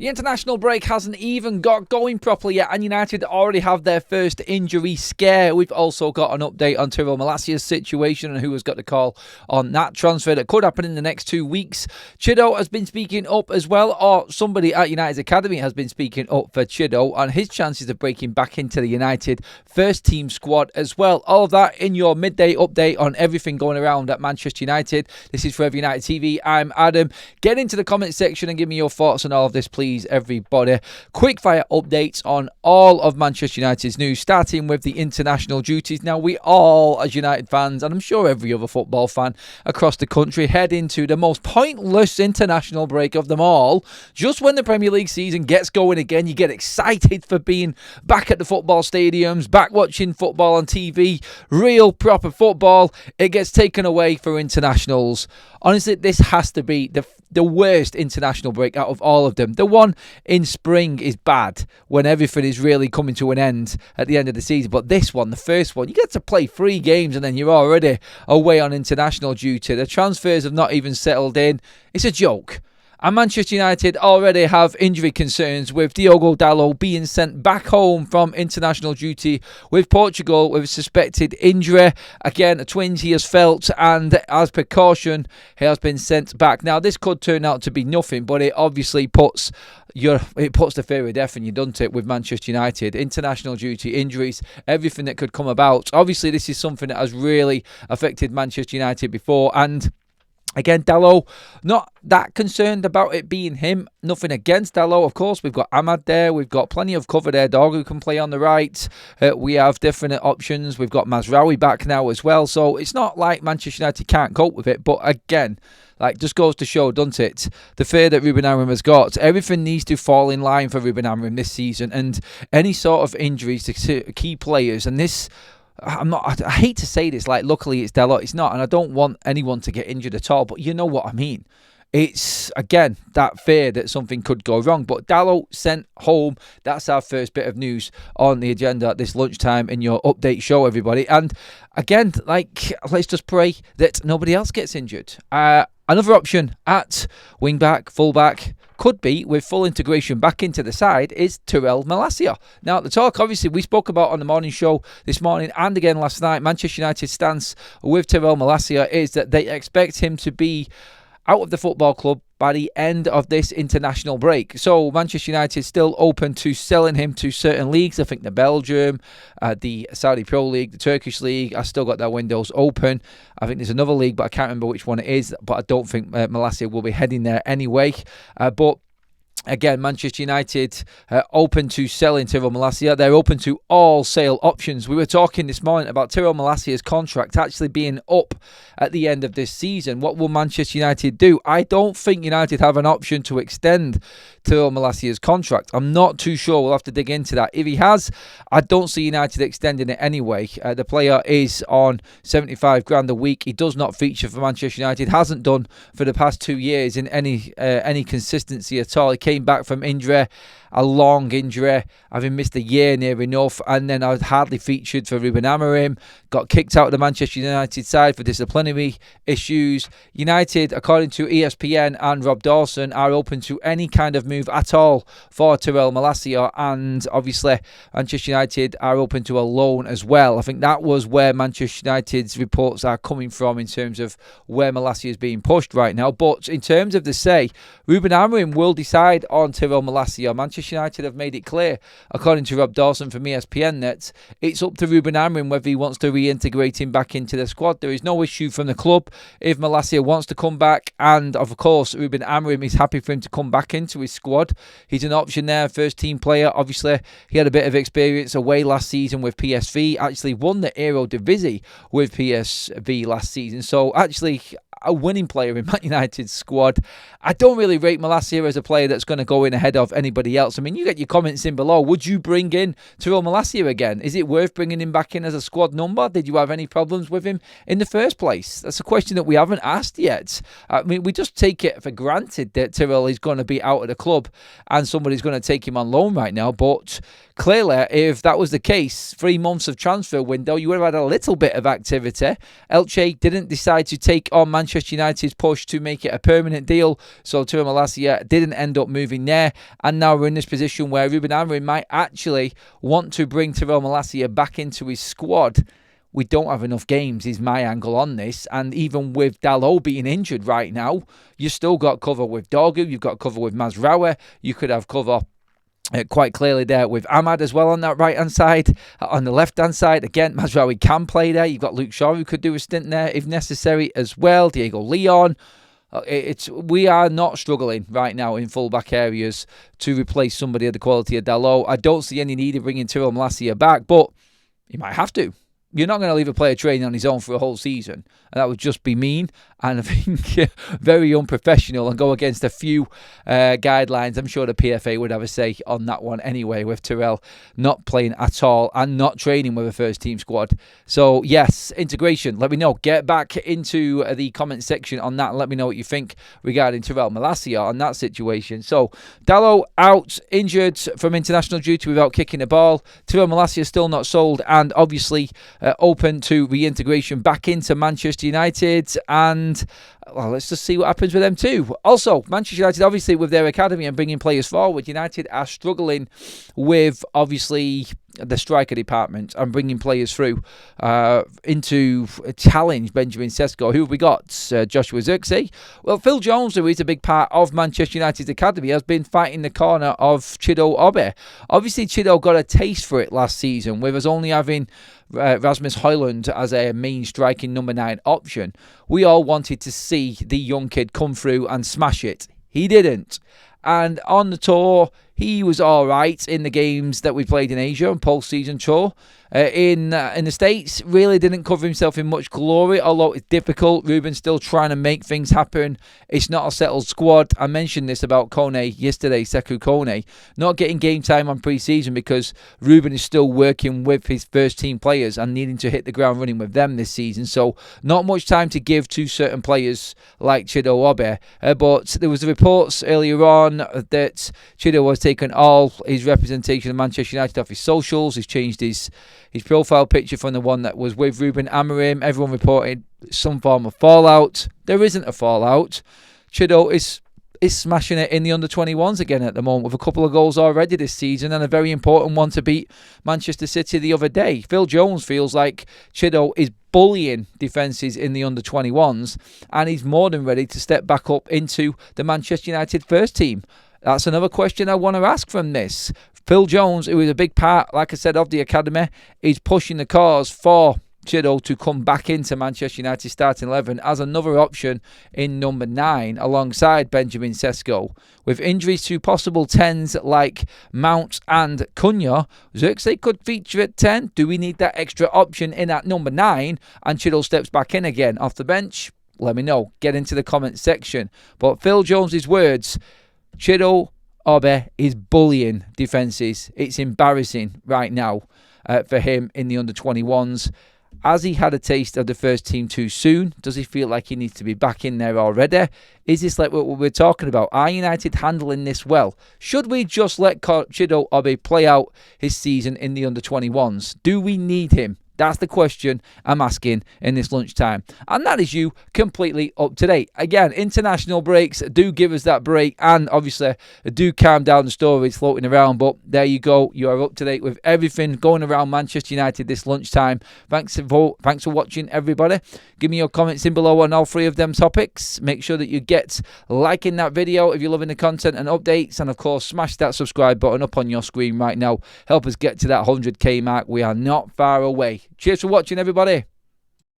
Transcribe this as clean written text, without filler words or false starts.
The international break hasn't even got going properly yet, and United already have their first injury scare. We've also got an update on Tyrell Malacia's situation and who has got the call on that transfer that could happen in the next 2 weeks. Chido has been speaking up as well, or somebody at United's academy has been speaking up for Chido and his chances of breaking back into the United first team squad as well. All of that in your midday update on everything going around at Manchester United. This is Forever United TV. I'm Adam. Get into the comment section and give me your thoughts on all of this, please, everybody. Quick fire updates on all of Manchester United's news, starting with the international duties. Now, we all, as United fans, and I'm sure every other football fan across the country, head into the most pointless international break of them all. Just when the Premier League season gets going again, you get excited for being back at the football stadiums, back watching football on TV, real proper football. It gets taken away for internationals. Honestly, this has to be the worst international break out of all of them. The one in spring is bad when everything is really coming to an end at the end of the season. But this one, the first one, you get to play 3 games and then you're already away on international duty. The transfers have not even settled in. It's a joke. And Manchester United already have injury concerns with Diogo Dalot being sent back home from international duty with Portugal with a suspected injury. Again, a twinge he has felt, and as precaution, he has been sent back. Now, this could turn out to be nothing, but it obviously puts the fear of death in you, doesn't it, with Manchester United? International duty, injuries, everything that could come about. Obviously, this is something that has really affected Manchester United before, and again, Dalot, not that concerned about it being him. Nothing against Dalot, of course. We've got Ahmad there. We've got plenty of cover there. Dog who can play on the right. We have different options. We've got Mazraoui back now as well. So it's not like Manchester United can't cope with it. But again, just goes to show, doesn't it? The fear that Ruben Amorim has got. Everything needs to fall in line for Ruben Amorim this season. And any sort of injuries to key players, and this, I hate to say this, luckily it's Dalot, it's not, and I don't want anyone to get injured at all, but you know what I mean. It's, again, that fear that something could go wrong. But Dalot sent home. That's our first bit of news on the agenda at this lunchtime in your update show, everybody. And again, let's just pray that nobody else gets injured. Another option at wing-back, full-back, could be, with full integration back into the side, is Tyrell Malacia. Now, the talk, obviously, we spoke about on the morning show this morning and again last night. Manchester United's stance with Tyrell Malacia is that they expect him to be out of the football club by the end of this international break. So Manchester United is still open to selling him to certain leagues. I think the Belgium, the Saudi Pro League, the Turkish League, I still got their windows open. I think there's another league, but I can't remember which one it is. But I don't think Malacia will be heading there anyway. But again, Manchester United open to selling Tyrell Malacia. They're open to all sale options. We were talking this morning about Tyrell Malacia's contract actually being up at the end of this season. What will Manchester United do? I don't think United have an option to extend Tyrell Malacia's contract. I'm not too sure. We'll have to dig into that. If he has, I don't see United extending it anyway. The player is on 75 grand a week. He does not feature for Manchester United. Hasn't done for the past 2 years in any consistency at all. He came back from injury, a long injury, having missed a year near enough, and then I was hardly featured for Ruben Amorim. Got kicked out of the Manchester United side for disciplinary issues. United, according to ESPN and Rob Dawson, are open to any kind of move at all for Tyrell Malacia, and obviously Manchester United are open to a loan as well. I think that was where Manchester United's reports are coming from in terms of where Malacia is being pushed right now. But in terms of the say, Ruben Amorim will decide on Tyrell Malacia. Manchester United have made it clear, according to Rob Dawson from ESPN, that it's up to Ruben Amorim whether he wants to reintegrate him back into the squad. There is no issue from the club if Malacia wants to come back, and of course Ruben Amorim is happy for him to come back into his squad. He's an option there, first team player. Obviously he had a bit of experience away last season with PSV, actually won the Eredivisie with PSV last season, so actually a winning player in Man United's squad. I don't really rate Malacia as a player that's going to go in ahead of anybody else. I mean, you get your comments in below. Would you bring in Tyrell Malacia again? Is it worth bringing him back in as a squad number? Did you have any problems with him in the first place? That's a question that we haven't asked yet. I mean, we just take it for granted that Tyrell is going to be out of the club and somebody's going to take him on loan right now, but clearly, if that was the case, 3 months of transfer window, you would have had a little bit of activity. Elche didn't decide to take on Manchester Manchester United's push to make it a permanent deal. So Tyrell Malacia didn't end up moving there. And now we're in this position where RUBEN AMORIM might actually want to bring Tyrell Malacia back into his squad. We don't have enough games is my angle on this. And even with Dalot being injured right now, you still got cover with Dorgu. You've got cover with Mazraoui. You could have cover quite clearly there with Ahmad as well on that right-hand side. On the left-hand side, again, Mazraoui can play there. You've got Luke Shaw who could do a stint there if necessary as well. Diego Leon. We are not struggling right now in full-back areas to replace somebody of the quality of Dalot. I don't see any need of bringing Tyrell Malacia back, but you might have to. You're not going to leave a player training on his own for a whole season. And that would just be mean and I think very unprofessional and go against a few guidelines. I'm sure the PFA would have a say on that one anyway, with Tyrell not playing at all and not training with a first team squad. So yes, integration. Let me know. Get back into the comment section on that and let me know what you think regarding Tyrell Malacia on that situation. So Dalot out, injured from international duty without kicking the ball. Tyrell Malacia still not sold and obviously open to reintegration back into Manchester United, and well, let's just see what happens with them too. Also, Manchester United, obviously, with their academy and bringing players forward, United are struggling with, obviously, the striker department and bringing players through into challenge Benjamin Sesko. Who have we got? Joshua Zirkzee. Well, Phil Jones, who is a big part of Manchester United's academy, has been fighting the corner of Chido Obi. Obviously, Chido got a taste for it last season, with us only having Rasmus Højlund as a main striking number 9 option. We all wanted to see the young kid come through and smash it. He didn't. And on the tour, he was all right in the games that we played in Asia and post-season tour. In the States, really didn't cover himself in much glory, although it's difficult. Ruben's still trying to make things happen. It's not a settled squad. I mentioned this about Kone yesterday, Sekou Kone, not getting game time on pre-season because Ruben is still working with his first-team players and needing to hit the ground running with them this season. So not much time to give to certain players like Chido Obi. But there was the reports earlier on that Chido was taking all his representation of Manchester United off his socials. He's changed his profile picture from the one that was with RUBEN AMORIM. Everyone reported some form of fallout. There isn't a fallout. Chido is smashing it in the under-21s again at the moment with a couple of goals already this season and a very important one to beat Manchester City the other day. Phil Jones feels like Chido is bullying defences in the under-21s and he's more than ready to step back up into the Manchester United first team. That's another question I want to ask from this. Phil Jones, who is a big part, like I said, of the academy, is pushing the cause for Chido to come back into Manchester United starting 11 as another option in number 9 alongside Benjamin Sesko. With injuries to possible 10s like Mount and Cunha, Zirkzee could feature at 10. Do we need that extra option in at number 9 and Chido steps back in again off the bench? Let me know. Get into the comment section. But Phil Jones's words, Chido Obi is bullying defences. It's embarrassing right now for him in the under-21s. Has he had a taste of the first team too soon? Does he feel like he needs to be back in there already? Is this like what we're talking about? Are United handling this well? Should we just let Chido Obi play out his season in the under-21s? Do we need him? That's the question I'm asking in this lunchtime. And that is you completely up to date. Again, international breaks do give us that break. And obviously, do calm down the stories floating around. But there you go. You are up to date with everything going around Manchester United this lunchtime. Thanks for watching, everybody. Give me your comments in below on all 3 of them topics. Make sure that you get liking that video if you're loving the content and updates. And of course, smash that subscribe button up on your screen right now. Help us get to that 100k mark. We are not far away. Cheers for watching, everybody.